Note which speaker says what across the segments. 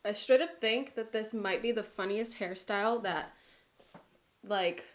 Speaker 1: I straight up think that this might be the funniest hairstyle that, like,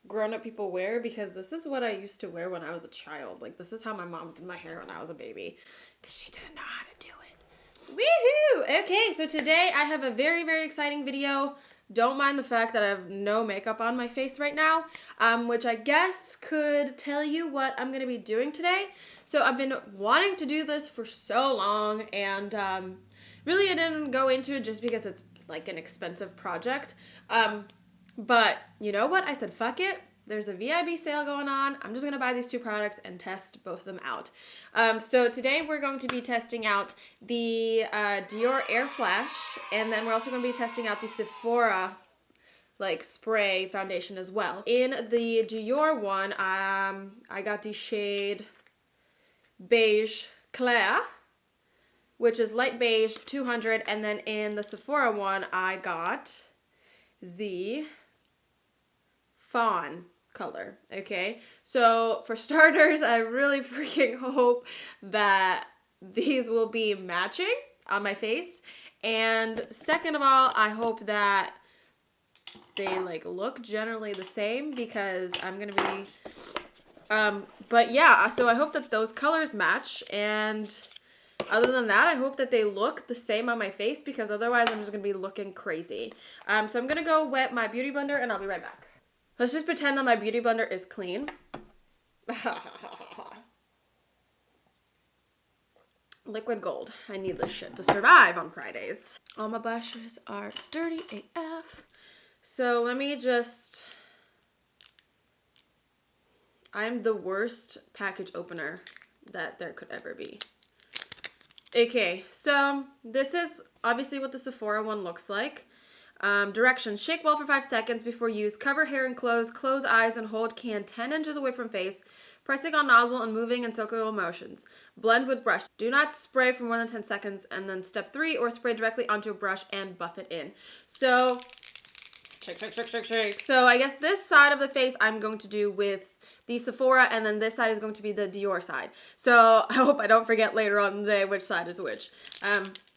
Speaker 1: grown-up people wear, because this is what I used to wear when I was a child. Like, this is how my mom did my hair when I was a baby, because she didn't know how to do it. Woohoo! Okay, so today I have a very, very exciting video. Don't mind the fact that I have no makeup on my face right now, which I guess could tell you what I'm going to be doing today. So I've been wanting to do this for so long, and really I didn't go into it just because it's like an expensive project. But you know what? I said, fuck it. There's a VIB sale going on. I'm just going to buy these two products and test both of them out. So today we're going to be testing out the Dior Airflash, and then we're also going to be testing out the Sephora like spray foundation as well. In the Dior one, I got the shade Beige Clair, which is light beige, 200, and then in the Sephora one, I got the fawn color. Okay, so for starters, I really freaking hope that these will be matching on my face, and second of all, I hope that they like look generally the same, because I'm gonna be but yeah, so I hope that those colors match, and other than that, I hope that they look the same on my face, because otherwise I'm just gonna be looking crazy. So I'm gonna go wet my beauty blender and I'll be right back. Let's just pretend that my beauty blender is clean. Liquid gold. I need this shit to survive on Fridays. All my blushes are dirty AF. So let me just... I'm the worst package opener that there could ever be. Okay, so this is obviously what the Sephora one looks like. Directions: shake well for 5 seconds before use. Cover hair and close eyes and hold can 10 inches away from face, pressing on nozzle and moving in circular motions. Blend with brush. Do not spray for more than 10 seconds. And then step 3, or spray directly onto a brush and buff it in. So, shake. So I guess this side of the face I'm going to do with the Sephora, and then this side is going to be the Dior side. So I hope I don't forget later on in the day which side is which.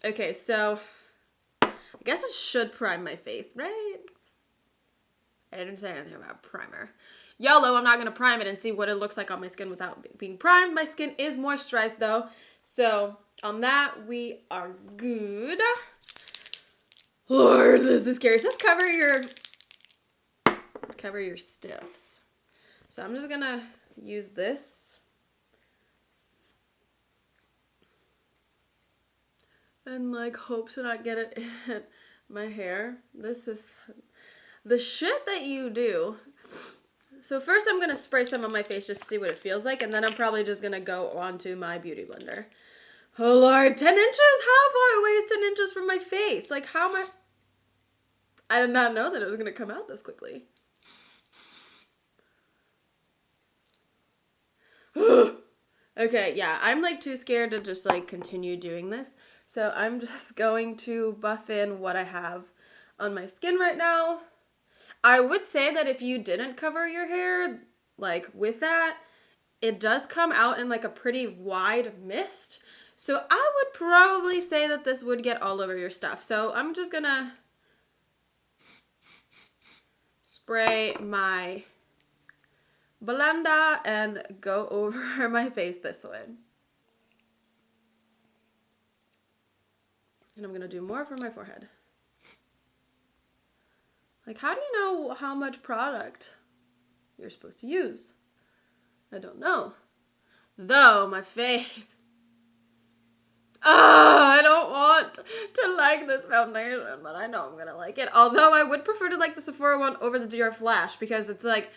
Speaker 1: Okay, so I guess I should prime my face, right? I didn't say anything about primer. YOLO, I'm not going to prime it and see what it looks like on my skin without being primed. My skin is moisturized though, so on that we are good. Lord, this is scary. It says cover your stiffs. So I'm just gonna use this and like hope to not get it in my hair. This is the shit that you do. So first I'm gonna spray some on my face just to see what it feels like, and then I'm probably just gonna go onto my beauty blender. Oh Lord, 10 inches? How far away is 10 inches from my face? Like how am I did not know that it was gonna come out this quickly. Okay, yeah, I'm like too scared to just like continue doing this. So I'm just going to buff in what I have on my skin right now. I would say that if you didn't cover your hair, like with that, it does come out in like a pretty wide mist. So I would probably say that this would get all over your stuff. So I'm just gonna spray my blender and go over my face this way. And I'm going to do more for my forehead. Like, how do you know how much product you're supposed to use? I don't know. Though, my face. I don't want to like this foundation, but I know I'm going to like it. Although I would prefer to like the Sephora one over the Dior Flash, because it's like,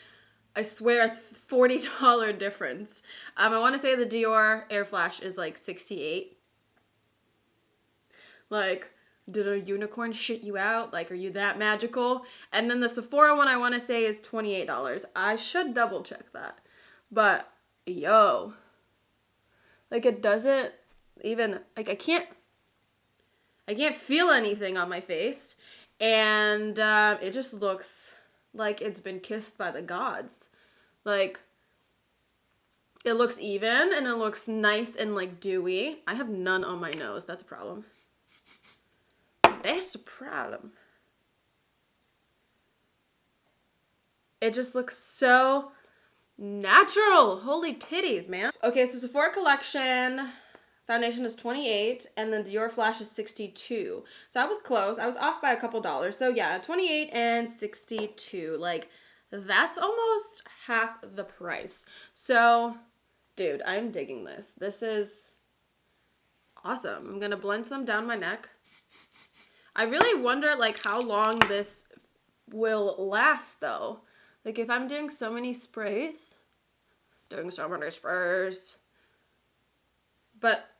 Speaker 1: I swear, a $40 difference. I want to say the Dior Airflash is like $68. Like, did a unicorn shit you out? Like, are you that magical? And then the Sephora one I want to say is $28. I should double check that. But, yo. Like, it doesn't even, like, I can't feel anything on my face. And it just looks like it's been kissed by the gods. Like, it looks even and it looks nice and like dewy. I have none on my nose. That's a problem. That's the problem. It just looks so natural. Holy titties, man. Okay, so Sephora collection foundation is $28 and then Dior Flash is $62. So I was close. I was off by a couple dollars. So yeah, $28 and $62. Like, that's almost half the price. So, dude, I'm digging this. This is awesome. I'm gonna blend some down my neck. I really wonder like how long this will last though. Like if I'm doing so many sprays, but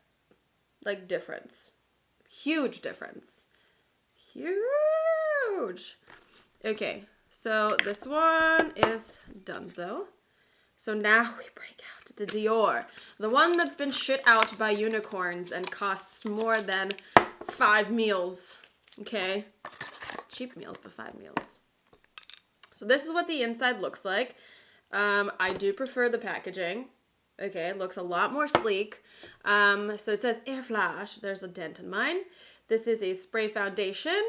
Speaker 1: like difference, huge difference, huge. Okay, so this one is donezo. So now we break out the Dior, the one that's been shit out by unicorns and costs more than 5 meals. Okay, cheap meals, but 5 meals. So this is what the inside looks like. I do prefer the packaging. Okay, it looks a lot more sleek. So it says Airflash. There's a dent in mine. This is a spray foundation.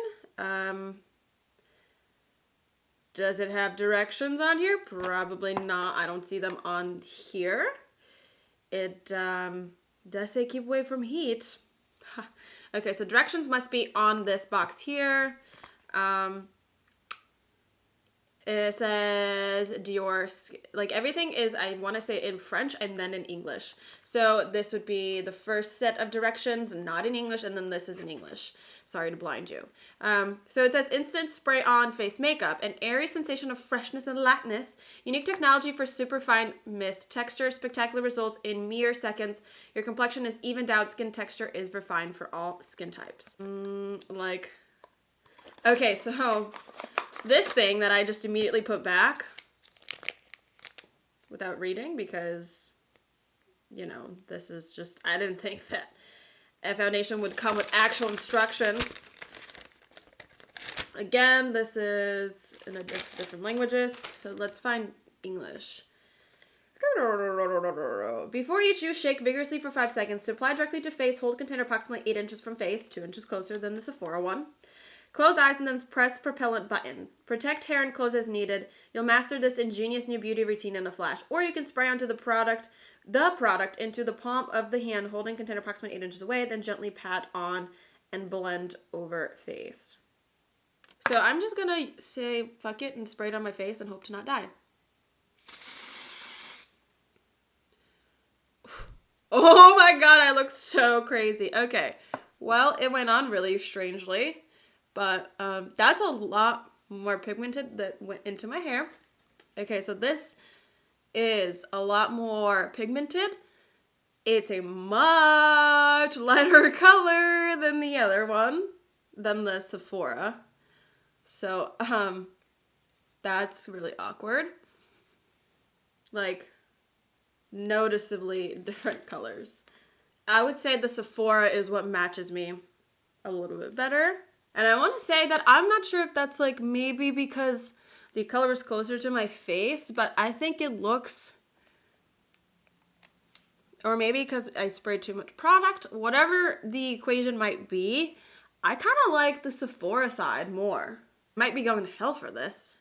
Speaker 1: Does it have directions on here? Probably not. I don't see them on here. It does say keep away from heat. Okay, so directions must be on this box here. It says Diorskin. Like everything is, I want to say in French and then in English. So this would be the first set of directions, not in English, and then this is in English. Sorry to blind you. So it says instant spray on face makeup, an airy sensation of freshness and lightness, unique technology for super fine mist texture, spectacular results in mere seconds. Your complexion is evened out, skin texture is refined for all skin types. Okay, so this thing that I just immediately put back without reading because, you know, this is just, I didn't think that a foundation would come with actual instructions. Again, this is in a different languages, so let's find English. Before each use, shake vigorously for 5 seconds. To apply directly to face, hold container approximately 8 inches from face, 2 inches closer than the Sephora one. Close eyes and then press propellant button. Protect hair and clothes as needed. You'll master this ingenious new beauty routine in a flash. Or you can spray onto the product into the palm of the hand, holding container approximately 8 inches away, then gently pat on and blend over face. So I'm just gonna say fuck it and spray it on my face and hope to not die. Oh my god, I look so crazy. Okay, well, it went on really strangely. But that's a lot more pigmented that went into my hair. Okay, so this is a lot more pigmented. It's a much lighter color than the other one, than the Sephora. So, that's really awkward. Like, noticeably different colors. I would say the Sephora is what matches me a little bit better. And I want to say that I'm not sure if that's like maybe because the color is closer to my face, but I think it looks, or maybe because I sprayed too much product, whatever the equation might be, I kind of like the Sephora side more. Might be going to hell for this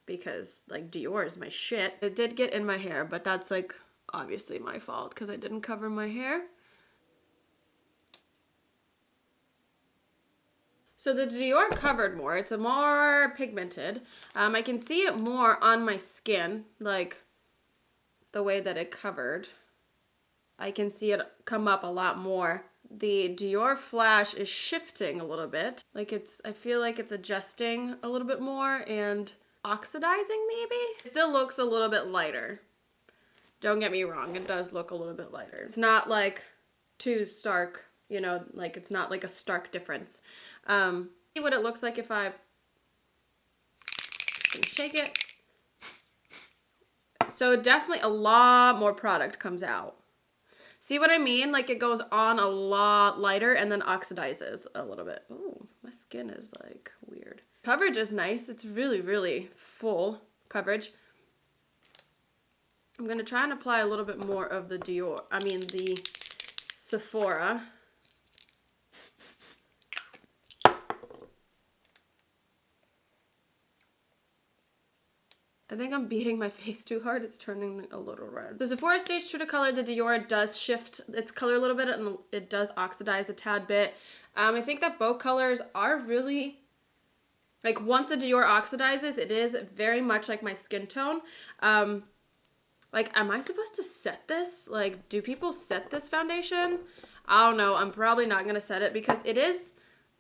Speaker 1: because like Dior is my shit. It did get in my hair, but that's like obviously my fault because I didn't cover my hair. So the Dior covered more. It's a more pigmented. I can see it more on my skin, like the way that it covered. I can see it come up a lot more. The Dior Flash is shifting a little bit. Like I feel like it's adjusting a little bit more and oxidizing maybe. It still looks a little bit lighter. Don't get me wrong, it does look a little bit lighter. It's not like too stark. You know, like it's not like a stark difference. See what it looks like if I shake it. So definitely a lot more product comes out. See what I mean? Like it goes on a lot lighter and then oxidizes a little bit. Ooh, my skin is like weird. Coverage is nice. It's really, really full coverage. I'm going to try and apply a little bit more of the Sephora. I think I'm beating my face too hard. It's turning a little red. The Sephora stays true to color. The Dior does shift its color a little bit and it does oxidize a tad bit. I think that both colors are really, like once the Dior oxidizes, it is very much like my skin tone. Like, am I supposed to set this? Like, do people set this foundation? I don't know. I'm probably not going to set it because it is,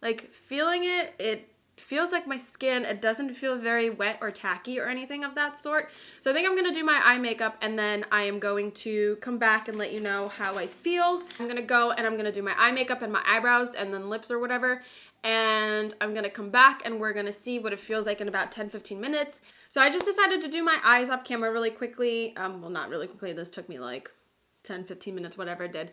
Speaker 1: like, feeling it, it feels like my skin. It doesn't feel very wet or tacky or anything of that sort. So I think I'm going to do my eye makeup and then I am going to come back and let you know how I feel. I'm going to go and I'm going to do my eye makeup and my eyebrows and then lips or whatever. And I'm going to come back and we're going to see what it feels like in about 10-15 minutes. So I just decided to do my eyes off camera really quickly. Well, not really quickly. This took me like 10-15 minutes, whatever it did.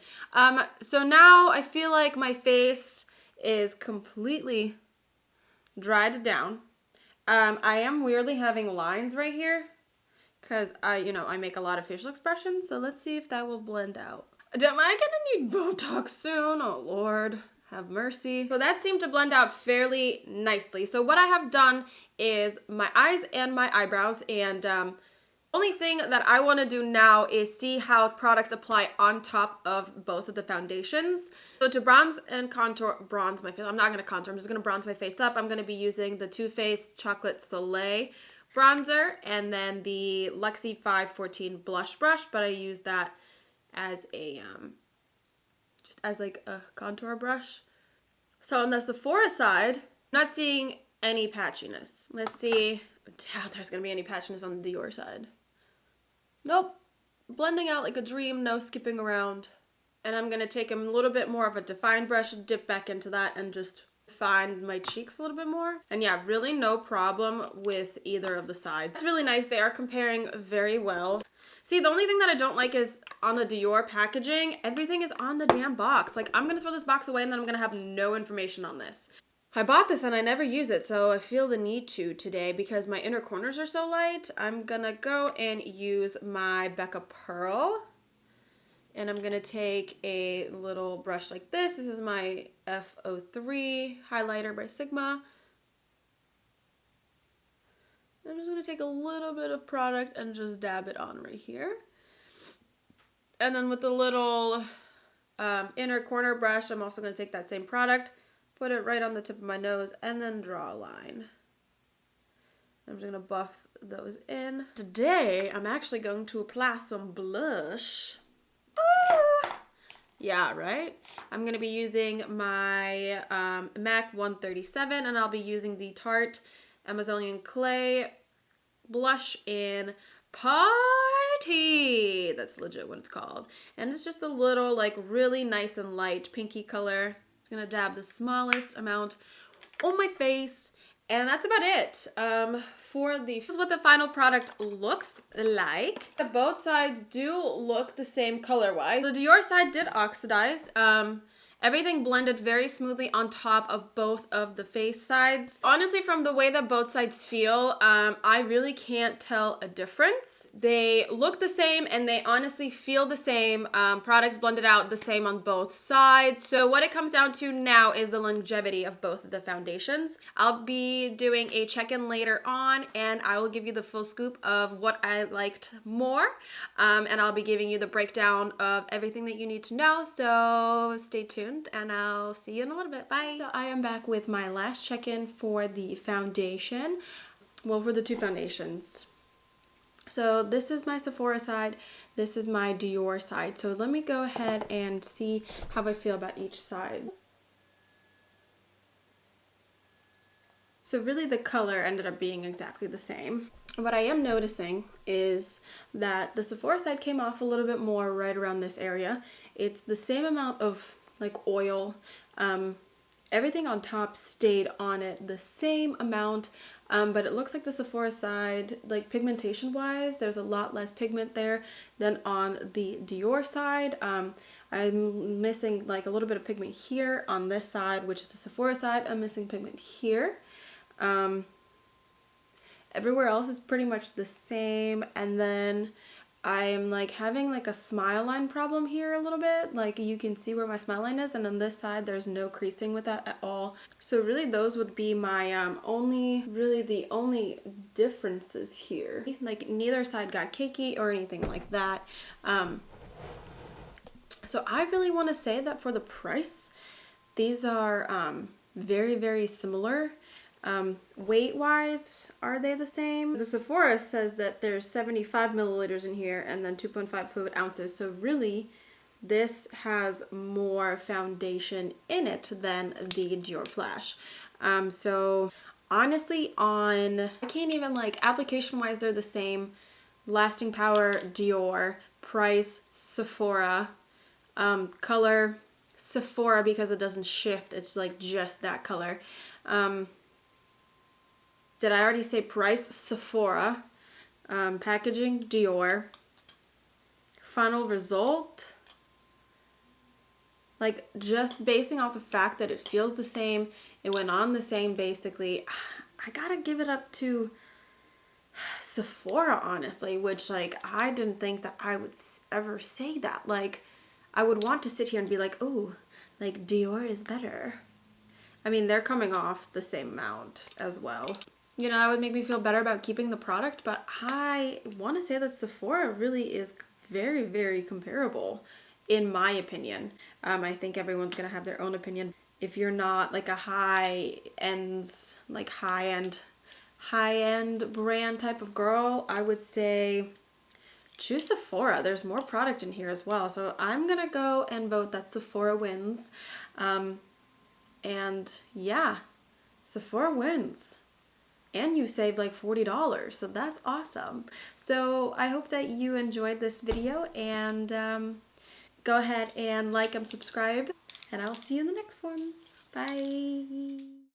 Speaker 1: So now I feel like my face is completely dried down. I am weirdly having lines right here because I make a lot of facial expressions. So let's see if that will blend out. Am I gonna need Botox soon? Oh Lord, have mercy. So that seemed to blend out fairly nicely. So what I have done is my eyes and my eyebrows, and only thing that I want to do now is see how products apply on top of both of the foundations. So to bronze and bronze my face, I'm not going to contour, I'm just going to bronze my face up. I'm going to be using the Too Faced Chocolate Soleil bronzer and then the Luxie 514 blush brush, but I use that as a, just as like a contour brush. So on the Sephora side, I'm not seeing any patchiness. Let's see. I doubt there's going to be any patchiness on the Dior side. Nope. Blending out like a dream, no skipping around. And I'm going to take a little bit more of a defined brush, dip back into that, and just define my cheeks a little bit more. And yeah, really no problem with either of the sides. It's really nice. They are comparing very well. See, the only thing that I don't like is on the Dior packaging, everything is on the damn box. Like, I'm going to throw this box away and then I'm going to have no information on this. I bought this and I never use it, so I feel the need to today because my inner corners are so light. I'm gonna go and use my Becca Pearl. And I'm gonna take a little brush like this. This is my F03 highlighter by Sigma. I'm just gonna take a little bit of product and just dab it on right here. And then with the little inner corner brush, I'm also gonna take that same product, put it right on the tip of my nose, and then draw a line. I'm just gonna buff those in. Today, I'm actually going to apply some blush. Yeah, right? I'm gonna be using my MAC 137, and I'll be using the Tarte Amazonian Clay blush in Party. That's legit what it's called. And it's just a little, like, really nice and light pinky color. I'm gonna dab the smallest amount on my face, and that's about it. This is what the final product looks like. Both sides do look the same color-wise. The Dior side did oxidize. Everything blended very smoothly on top of both of the face sides. Honestly, from the way that both sides feel, I really can't tell a difference. They look the same and they honestly feel the same. Products blended out the same on both sides. So what it comes down to now is the longevity of both of the foundations. I'll be doing a check-in later on and I will give you the full scoop of what I liked more. And I'll be giving you the breakdown of everything that you need to know. So stay tuned. And I'll see you in a little bit. Bye. So I am back with my last check-in for the foundation. Well, for the two foundations. So this is my Sephora side. This is my Dior side. So let me go ahead and see how I feel about each side. So really the color ended up being exactly the same. What I am noticing is that the Sephora side came off a little bit more right around this area. It's the same amount of like oil. Everything on top stayed on it the same amount, but it looks like the Sephora side, like pigmentation wise, there's a lot less pigment there than on the Dior side. I'm missing like a little bit of pigment here on this side, which is the Sephora side. I'm missing pigment here. Everywhere else is pretty much the same, and then I'm like having like a smile line problem here a little bit. Like you can see where my smile line is, and on this side there's no creasing with that at all. So really those would be my the only differences here. Like neither side got cakey or anything like that. So I really want to say that for the price, these are very, very similar. Weight wise, are they the same? The Sephora says that there's 75 milliliters in here and then 2.5 fluid ounces. So really, this has more foundation in it than the Dior Flash. So honestly, I can't even like application wise, they're the same. Lasting power, Dior. Price, Sephora. Color, Sephora, because it doesn't shift. It's like just that color. Did I already say price? Sephora. Packaging, Dior. Final result, like just basing off the fact that it feels the same, it went on the same basically, I gotta give it up to Sephora, honestly, which like I didn't think that I would ever say that. Like I would want to sit here and be like, oh, like Dior is better. I mean, they're coming off the same amount as well. You know, that would make me feel better about keeping the product, but I want to say that Sephora really is very, very comparable, in my opinion. I think everyone's going to have their own opinion. If you're not like a high-end brand type of girl, I would say choose Sephora. There's more product in here as well. So I'm going to go and vote that Sephora wins. And yeah, Sephora wins. And you saved like $40, so that's awesome. So I hope that you enjoyed this video, and go ahead and like and subscribe, and I'll see you in the next one. Bye!